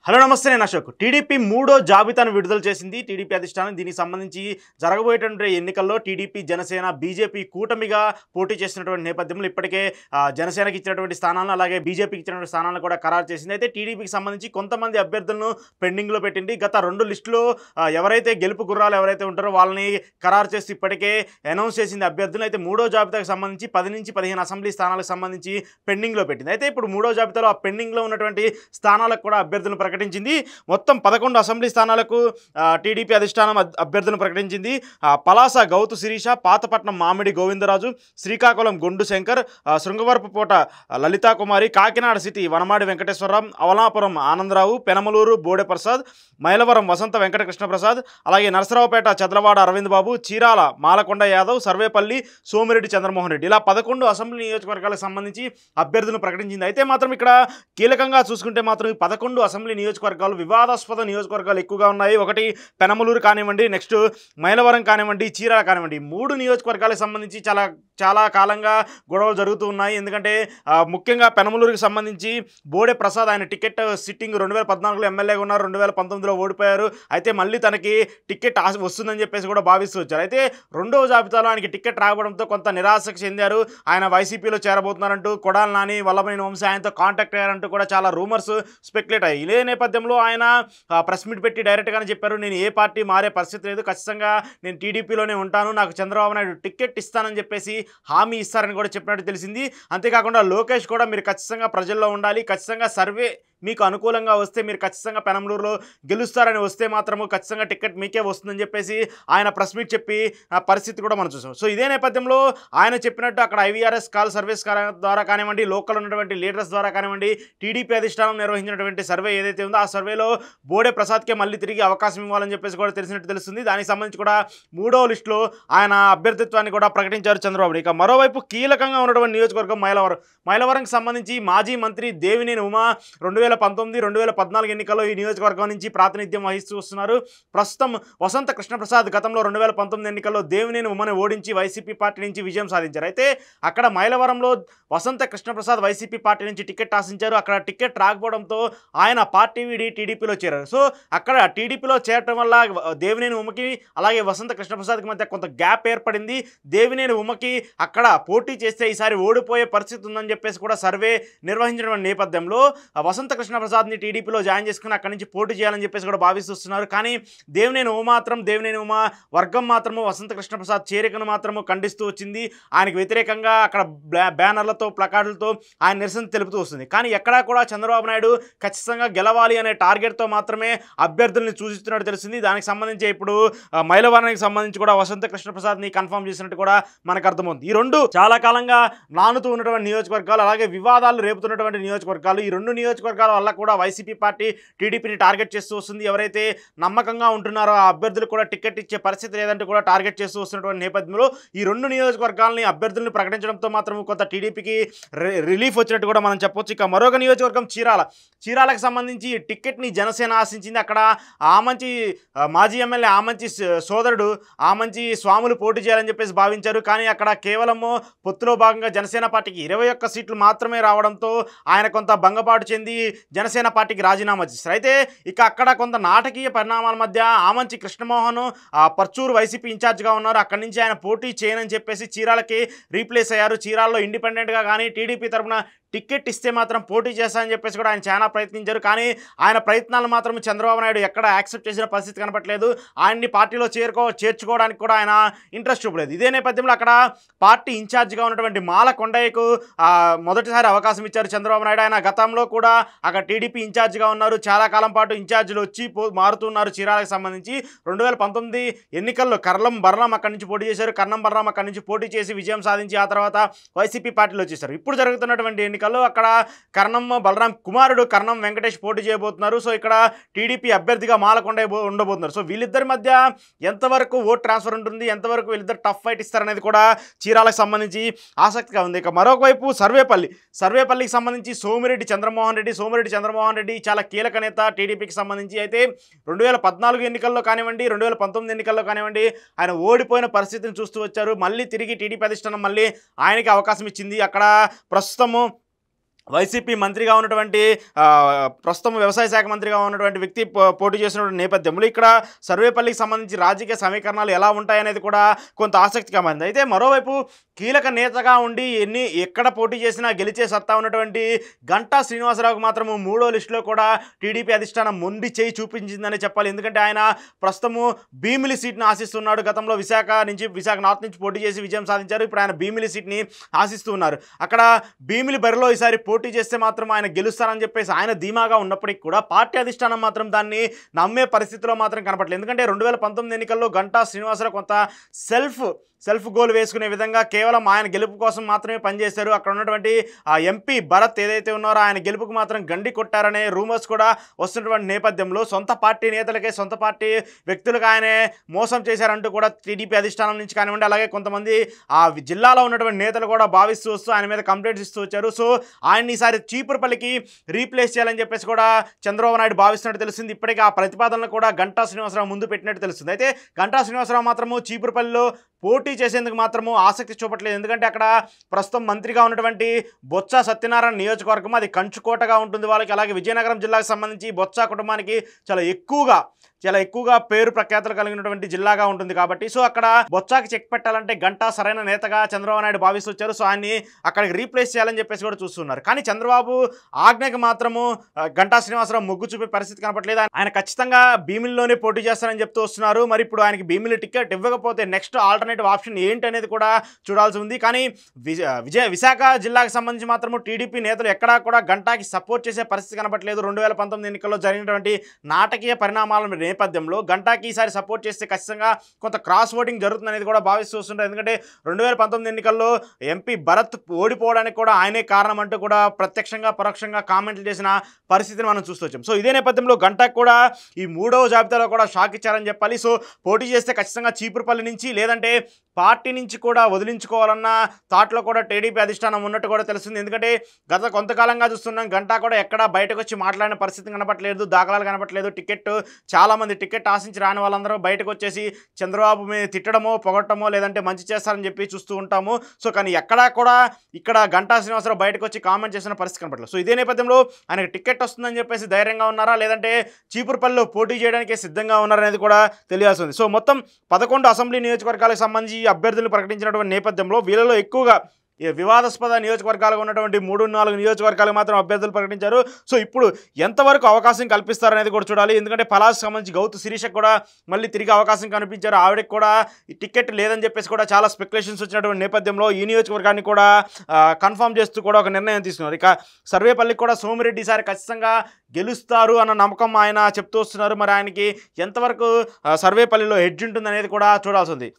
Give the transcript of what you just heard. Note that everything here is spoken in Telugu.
హలో నమస్తే నేను అశోక్. టీడీపీ మూడో జాబితాను విడుదల చేసింది టీడీపీ అధిష్టానం. దీనికి సంబంధించి జరగబోయేటువంటి ఎన్నికల్లో టీడీపీ, జనసేన, బీజేపీ కూటమిగా పోటీ చేస్తున్నటువంటి నేపథ్యంలో ఇప్పటికే జనసేనకి ఇచ్చినటువంటి స్థానాలను అలాగే బీజేపీకి ఇచ్చినటువంటి స్థానాలను కూడా ఖరారు చేసింది. అయితే టీడీపీకి సంబంధించి కొంతమంది అభ్యర్థులను పెండింగ్లో పెట్టింది. గత 2 లిస్టులో ఎవరైతే గెలుపు గుర్రాలు ఎవరైతే ఉంటారో వాళ్ళని ఖరారు చేసి ఇప్పటికే అనౌన్స్ చేసింది అభ్యర్థులు. అయితే మూడో జాబితాకు సంబంధించి 10 నుంచి 15 అసెంబ్లీ స్థానాలకు సంబంధించి పెండింగ్లో పెట్టింది. అయితే ఇప్పుడు మూడో జాబితాలో ఆ పెండింగ్లో ఉన్నటువంటి స్థానాలకు కూడా అభ్యర్థులను ప్రకటించింది. మొత్తం 11 అసెంబ్లీ స్థానాలకు టీడీపీ అధిష్టానం అభ్యర్థులను ప్రకటించింది. పలాస గౌతు శిరీష, పాతపట్నం మామిడి గోవిందరాజు, శ్రీకాకుళం గొండు శంకర్, శృంగవరపుకోట లలితాకుమారి, కాకినాడ సిటీ వనమాడి వెంకటేశ్వరరావు, అవలాపురం ఆనందరావు, పెనమలూరు బోడె ప్రసాద్, మైలవరం వసంత వెంకటకృష్ణ ప్రసాద్, అలాగే నరసరావుపేట చదలవాడ అరవింద్ బాబు, చీరాల మాలకొండ యాదవ్, సర్వేపల్లి సోమిరెడ్డి చంద్రమోహన్ రెడ్డి, ఇలా 11 అసెంబ్లీ నియోజకవర్గాలకు సంబంధించి అభ్యర్థులను ప్రకటించింది. అయితే మాత్రం ఇక్కడ కీలకంగా చూసుకుంటే మాత్రం ఈ 11 అసెంబ్లీ నియోజకవర్గాలు వివాదాస్పద నియోజకవర్గాలు ఎక్కువగా ఉన్నాయి. ఒకటి పెనమలూరు కానివ్వండి, నెక్స్ట్ మైలవరం కానివ్వండి, చీరాల కానివ్వండి, 3 నియోజకవర్గాలకు సంబంధించి చాలా కాలంగా గొడవలు జరుగుతూ ఉన్నాయి. ఎందుకంటే ముఖ్యంగా పెనమలూరుకి సంబంధించి బోడే ప్రసాద్ ఆయన టికెట్ సిట్టింగ్ 2014లో ఎమ్మెల్యేగా ఉన్నారు, 2019లో ఓడిపోయారు. అయితే మళ్ళీ తనకి టికెట్ వస్తుందని చెప్పేసి కూడా భావిస్తూ వచ్చారు. అయితే రెండవ జాబితాలో ఆయనకి టికెట్ రావడంతో కొంత నిరాశకు చెందారు. ఆయన వైసీపీలో చేరబోతున్నారంటూ కొడాలి నాని, వల్లభనేని వంశీ ఆయనతో కాంటాక్ట్ అయ్యారంటూ కూడా చాలా రూమర్స్ స్పెక్యులేట్ అయ్యాయి. ఇదే నేపథ్యంలో ఆయన ప్రెస్ మీట్ పెట్టి డైరెక్ట్గానే చెప్పారు, నేను ఏ పార్టీ మారే పరిస్థితి లేదు, ఖచ్చితంగా నేను టీడీపీలోనే ఉంటాను, నాకు చంద్రబాబు నాయుడు టికెట్ ఇస్తానని చెప్పేసి హామీ ఇస్తారని కూడా చెప్పినట్టు తెలిసింది. అంతేకాకుండా లోకేష్ కూడా మీరు ఖచ్చితంగా ప్రజల్లో ఉండాలి, ఖచ్చితంగా సర్వే మీకు అనుకూలంగా వస్తే మీరు ఖచ్చితంగా పెనమలూరులో గెలుస్తారని వస్తే మాత్రము ఖచ్చితంగా టికెట్ మీకే వస్తుందని చెప్పేసి ఆయన ప్రెస్ మీట్ చెప్పి పరిస్థితి కూడా మనం చూసాం. సో ఇదే నేపథ్యంలో ఆయన చెప్పినట్టు అక్కడ ఐవీఆర్ఎస్ కాల్ సర్వీస్ ద్వారా కానివ్వండి, లోకల్ ఉన్నటువంటి లీడర్స్ ద్వారా కానివ్వండి, టీడీపీ అధిష్టానం నిర్వహించినటువంటి సర్వే ఏదైతే ఉందో ఆ సర్వేలో బోడే ప్రసాద్కే మళ్ళీ తిరిగి అవకాశం ఇవ్వాలని చెప్పేసి కూడా తెలిసినట్టు తెలుస్తుంది. దానికి సంబంధించి కూడా 3వ లిస్టులో ఆయన అభ్యర్థిత్వాన్ని కూడా ప్రకటించారు చంద్రబాబు. ఇక మరోవైపు కీలకంగా ఉన్నటువంటి నియోజకవర్గం మైలవరంకి సంబంధించి మాజీ మంత్రి దేవినేని ఉమా 2019, 2014 ఎన్నికల్లో ఈ నియోజకవర్గం నుంచి ప్రాతినిధ్యం వహిస్తూ వస్తున్నారు. ప్రస్తుతం వసంత కృష్ణప్రసాద్ గతంలో 2019 ఎన్నికల్లో దేవినేని ఉమని ఓడించి వైసీపీ పార్టీ నుంచి విజయం సాధించారు. అయితే అక్కడ మైలవరంలో వసంత కృష్ణప్రసాద్ వైసీపీ పార్టీ నుంచి టికెట్ ఆశించారు. అక్కడ టికెట్ రాకపోవడంతో ఆయన పార్టీ వీడి టీడీపీలో చేరారు. సో అక్కడ టీడీపీలో చేరటం వల్ల దేవినేని ఉమకి అలాగే వసంత కృష్ణప్రసాద్కి మధ్య కొంత గ్యాప్ ఏర్పడింది. దేవినేని ఉమకి అక్కడ పోటీ చేస్తే ఈసారి ఓడిపోయే పరిస్థితి ఉందని చెప్పేసి కూడా సర్వే నిర్వహించిన నేపథ్యంలో వసంత కృష్ణప్రసాద్ని టీడీపీలో జాయిన్ చేసుకుని అక్కడి నుంచి పోటీ చేయాలని చెప్పేసి కూడా భావిస్తున్నారు. కానీ దేవినేని ఉమ వర్గం మాత్రము వసంత కృష్ణప్రసాద్ చేరికను మాత్రము ఖండిస్తూ వచ్చింది. ఆయనకు వ్యతిరేకంగా అక్కడ బ్యానర్లతో ప్లకార్డులతో ఆయన నిరసన తెలుపుతూ వస్తుంది. కానీ ఎక్కడా కూడా చంద్రబాబు నాయుడు ఖచ్చితంగా గెలవాలి అనే టార్గెట్తో మాత్రమే అభ్యర్థుల్ని సూచిస్తున్నట్టు తెలిసింది. దానికి సంబంధించి ఇప్పుడు మైలవరానికి సంబంధించి కూడా వసంత కృష్ణప్రసాద్ని కన్ఫర్మ్ చేసినట్టు కూడా మనకు అర్థమవుతుంది. ఈ 2 చాలా కాలంగా నానుతూ ఉన్నటువంటి నియోజకవర్గాలు, అలాగే వివాదాలు రేపుతున్నటువంటి నియోజకవర్గాలు. ఈ 2 నియోజకవర్గాల వల్ల కూడా వైసీపీ పార్టీ టీడీపీని టార్గెట్ చేస్తూ వస్తుంది. ఎవరైతే నమ్మకంగా ఉంటున్నారో ఆ అభ్యర్థులు కూడా టికెట్ ఇచ్చే పరిస్థితి లేదంటూ కూడా టార్గెట్ చేస్తూ వస్తున్నటువంటి నేపథ్యంలో ఈ 2 నియోజకవర్గాలని అభ్యర్థులను ప్రకటించడంతో మాత్రం కొంత టీడీపీకి రిలీఫ్ వచ్చినట్టు కూడా మనం చెప్పొచ్చు. ఇక మరొక నియోజకవర్గం చీరాలకు సంబంధించి టికెట్ని జనసేన ఆశించింది. అక్కడ ఆమంచి మాజీ ఎమ్మెల్యే ఆమంచి సోదరుడు ఆమంచి స్వాములు పోటీ చేయాలని చెప్పేసి భావించారు. కానీ అక్కడ కేవలము పొత్తులో భాగంగా జనసేన పార్టీకి 21 సీట్లు మాత్రమే రావడంతో ఆయన కొంత భంగపాటు చెంది జనసేన పార్టీకి రాజీనామా చేస్తారు. అయితే ఇక అక్కడ కొంత నాటకీయ పరిణామాల మధ్య ఆమంచి కృష్ణమోహన్ పర్చూరు వైసీపీ ఇన్ఛార్జ్గా ఉన్నారు. అక్కడి నుంచి ఆయన పోటీ చేయనని చెప్పేసి చీరాలకి రీప్లేస్ అయ్యారు. చీరాల్లో ఇండిపెండెంట్గా కానీ టీడీపీ తరఫున టికెట్ ఇస్తే మాత్రం పోటీ చేస్తానని చెప్పేసి కూడా ఆయన చాలా ప్రయత్నించారు. కానీ ఆయన ప్రయత్నాలు మాత్రం చంద్రబాబు నాయుడు ఎక్కడ యాక్సెప్ట్ చేసిన పరిస్థితి కనపట్లేదు. ఆయన్ని పార్టీలో చేర్చుకోవడానికి కూడా ఆయన ఇంట్రెస్ట్ చూపలేదు. ఇదే నేపథ్యంలో అక్కడ పార్టీ ఇన్ఛార్జ్గా ఉన్నటువంటి మాలకొండయ్యకు మొదటిసారి అవకాశం ఇచ్చారు చంద్రబాబు నాయుడు. ఆయన గతంలో కూడా అక్కడ టీడీపీ ఇన్ఛార్జ్గా ఉన్నారు. చాలా కాలం పాటు ఇన్ఛార్జీలు వచ్చి మారుతున్నారు. చీరాలకు సంబంధించి 2019 ఎన్నికల్లో కర్ణం బలరాం అక్కడి నుంచి పోటీ చేశారు. కర్ణం బలరాం అక్కడి నుంచి పోటీ చేసి విజయం సాధించి ఆ తర్వాత వైసీపీ పార్టీలో వచ్చేసారు. ఇప్పుడు జరుగుతున్నటువంటి ఎన్నికల్లో అక్కడ కర్ణం బలరాం కుమారుడు కర్ణం వెంకటేష్ పోటీ చేయబోతున్నారు. సో ఇక్కడ టీడీపీ అభ్యర్థిగా మాలకొండ ఉండబోతున్నారు. సో వీళ్ళిద్దరి మధ్య ఎంతవరకు ఓట్ ట్రాన్స్ఫర్ ఉంటుంది, ఎంతవరకు వీళ్ళిద్దరు టఫ్ ఫైట్ ఇస్తారనేది కూడా చీరాలకు సంబంధించి ఆసక్తిగా ఉంది. ఇక మరొక వైపు సర్వేపల్లికి సంబంధించి సోమిరెడ్డి చంద్రమోహన్ రెడ్డి చాలా కీలక నేత టీడీపీకి సంబంధించి. అయితే 2014 ఎన్నికల్లో కానివ్వండి, 2019 ఎన్నికల్లో కానివ్వండి ఆయన ఓడిపోయిన పరిస్థితిని చూస్తూ వచ్చారు. మళ్ళీ తిరిగి టీడీపీ అధిష్టానం మళ్ళీ ఆయనకి అవకాశం ఇచ్చింది. అక్కడ ప్రస్తుతము వైసీపీ మంత్రిగా ఉన్నటువంటి ప్రస్తుతం వ్యవసాయ శాఖ మంత్రిగా ఉన్నటువంటి వ్యక్తి పోటీ చేసినటువంటి నేపథ్యంలో ఇక్కడ సర్వేపల్లికి సంబంధించి రాజకీయ సమీకరణాలు ఎలా ఉంటాయనేది కూడా కొంత ఆసక్తిగా మారింది. అయితే మరోవైపు కీలక నేతగా ఉండి ఎక్కడ పోటీ చేసినా గెలిచే సత్తా ఉన్నటువంటి గంటా శ్రీనివాసరావుకు మాత్రము 3వ లిస్టులో కూడా టీడీపీ అధిష్టానం మొండి చేయి చూపించిందని చెప్పాలి. ఎందుకంటే ఆయన ప్రస్తుతము భీమిలి సీట్ని ఆశిస్తున్నాడు. గతంలో విశాఖ నార్త్ నుంచి పోటీ చేసి విజయం సాధించారు. ఇప్పుడు ఆయన భీమిలి సీట్ని ఆశిస్తూ ఉన్నారు. అక్కడ భీమిలి బరిలో ఈసారి పోటీ చేస్తే మాత్రం ఆయన గెలుస్తారని చెప్పేసి ఆయన ధీమాగా ఉన్నప్పటికీ కూడా పార్టీ అధిష్టానం మాత్రం దాన్ని నమ్మే పరిస్థితిలో మాత్రం కనపడలేదు. ఎందుకంటే 2019 ఎన్నికల్లో గంటా శ్రీనివాసరావు కొంత సెల్ఫ్ గోల్ వేసుకునే విధంగా కేవలం ఆయన గెలుపు కోసం మాత్రమే పనిచేశారు. అక్కడ ఉన్నటువంటి ఎంపీ భరత్ ఏదైతే ఉన్నారో ఆయన గెలుపుకు మాత్రం గండి కొట్టారనే రూమర్స్ కూడా వస్తున్నటువంటి నేపథ్యంలో సొంత పార్టీ నేతలకే సొంత పార్టీ వ్యక్తులకు ఆయనే మోసం చేశారంటూ కూడా టీడీపీ అధిష్టానం నుంచి కానివ్వండి, అలాగే కొంతమంది ఆ జిల్లాలో ఉన్నటువంటి నేతలు కూడా భావిస్తూ వస్తూ ఆయన మీద కంప్లైంట్స్ ఇస్తూ వచ్చారు. సో ఆయన్ని ఈసారి చీపురుపల్లికి రీప్లేస్ చేయాలని చెప్పేసి కూడా చంద్రబాబు నాయుడు భావిస్తున్నట్టు తెలుస్తుంది. ఇప్పటికీ ఆ ప్రతిపాదనలు కూడా గంటా శ్రీనివాసరావు ముందు పెట్టినట్టు తెలుస్తుంది. అయితే గంటా శ్రీనివాసరావు మాత్రము చీపురుపల్లిలో పోటీ చేసేందుకు మాత్రము ఆసక్తి చూపట్లేదు. ఎందుకంటే అక్కడ ప్రస్తుతం మంత్రిగా ఉన్నటువంటి బొత్స సత్యనారాయణ నియోజకవర్గం అది కంచుకోటగా ఉంటుంది వాళ్ళకి. అలాగే విజయనగరం జిల్లాకు సంబంధించి బొత్స కుటుంబానికి చాలా ఎక్కువగా పేరు ప్రఖ్యాతలు కలిగినటువంటి జిల్లాగా ఉంటుంది కాబట్టి సో అక్కడ బొత్సాకి చెక్ పెట్టాలంటే గంటా సరైన నేతగా చంద్రబాబు నాయుడు భావిస్తొచ్చారు. సో ఆయన్ని అక్కడికి రీప్లేస్ చేయాలని చెప్పేసి కూడా చూస్తున్నారు. కానీ చంద్రబాబు ఆజ్ఞకి మాత్రము గంటా శ్రీనివాసరావు మొగ్గు చూపే పరిస్థితి కనపట్లేదు. ఆయన ఖచ్చితంగా భీమిలిలోనే పోటీ చేస్తారని చెప్తూ వస్తున్నారు. మరి ఇప్పుడు ఆయనకి భీమిలి టికెట్ ఇవ్వకపోతే నెక్స్ట్ ఆల్టర్నేటివ్ ఆప్షన్ ఏంటి అనేది కూడా చూడాల్సి ఉంది. కానీ విశాఖ జిల్లాకు సంబంధించి మాత్రము టీడీపీ నేతలు ఎక్కడా కూడా గంటాకి సపోర్ట్ చేసే పరిస్థితి కనపట్లేదు. 2019 ఎన్నికల్లో జరిగినటువంటి నాటకీయ పరిణామాల నేపథ్యంలో గంటాకి ఈసారి సపోర్ట్ చేస్తే ఖచ్చితంగా కొంత క్రాస్ ఓటింగ్ జరుగుతుంది అనేది కూడా భావిస్తూ వస్తుంటారు. ఎందుకంటే 2019 ఎన్నికల్లో ఎంపీ భరత్ ఓడిపోవడానికి కూడా ఆయనే కారణం అంటూ కూడా ప్రత్యక్షంగా పరోక్షంగా కామెంట్లు చేసిన పరిస్థితిని మనం చూస్తూ వచ్చాం. సో ఇదే నేపథ్యంలో గంటాకు కూడా ఈ 3వ జాబితాలో కూడా షాక్ ఇచ్చారని చెప్పాలి. సో పోటీ చేస్తే ఖచ్చితంగా చీపురుపల్లి నుంచి లేదంటే పార్టీ నుంచి కూడా వదిలించుకోవాలన్న థాట్లో కూడా టీడీపీ అధిష్టానం ఉన్నట్టు కూడా తెలుస్తుంది. ఎందుకంటే గత కొంతకాలంగా చూస్తున్నాం గంటా కూడా ఎక్కడా బయటకు వచ్చి మాట్లాడిన పరిస్థితి కనపట్లేదు, దాఖలాలు కనపట్లేదు. చాలామంది టికెట్ ఆశించి రాని వాళ్ళందరూ బయటకు వచ్చేసి చంద్రబాబు మీద తిట్టడమో పొగట్టమో లేదంటే మంచి చేస్తారని చెప్పి చూస్తూ ఉంటాము. సో కానీ ఎక్కడా కూడా ఇక్కడ గంటా శ్రీనివాసరావు బయటకు వచ్చి కామెంట్ చేసిన పరిస్థితి కనపట్లేదు. సో ఇదే నేపథ్యంలో ఆయనకు టికెట్ వస్తుందని చెప్పేసి ధైర్యంగా ఉన్నారా లేదంటే చీపురుపల్లిలో పోటీ చేయడానికి సిద్ధంగా ఉన్నారనేది కూడా తెలియాల్సి ఉంది. సో మొత్తం 11 అసెంబ్లీ నియోజకవర్గాలకు సంబంధించి అభ్యర్థులు ప్రకటించినటువంటి నేపథ్యంలో వీళ్ళలో ఎక్కువగా వివాదాస్పద నియోజకవర్గాలుగా ఉన్నటువంటి 3-4 నియోజకవర్గాలకు మాత్రం అభ్యర్థులు ప్రకటించారు. సో ఇప్పుడు ఎంతవరకు అవకాశం కల్పిస్తారనేది కూడా చూడాలి. ఎందుకంటే పలాస్కి సంబంధించి గౌతు శిరీషకు కూడా మళ్ళీ తిరిగి అవకాశం కనిపించారు. ఆవిడకి కూడా ఈ టికెట్ లేదని చెప్పేసి కూడా చాలా స్పెక్యులేషన్స్ వచ్చినటువంటి నేపథ్యంలో ఈ నియోజకవర్గాన్ని కూడా కన్ఫర్మ్ చేస్తూ కూడా ఒక నిర్ణయం తీసుకున్నారు. ఇక సర్వేపల్లికి కూడా సోమిరెడ్డి ఈసారి ఖచ్చితంగా గెలుస్తారు అన్న నమ్మకం ఆయన చెప్తూ వస్తున్నారు. మరి ఆయనకి ఎంతవరకు సర్వేపల్లిలో ఎడ్జ్ ఉంటుంది అనేది కూడా చూడాల్సి ఉంది.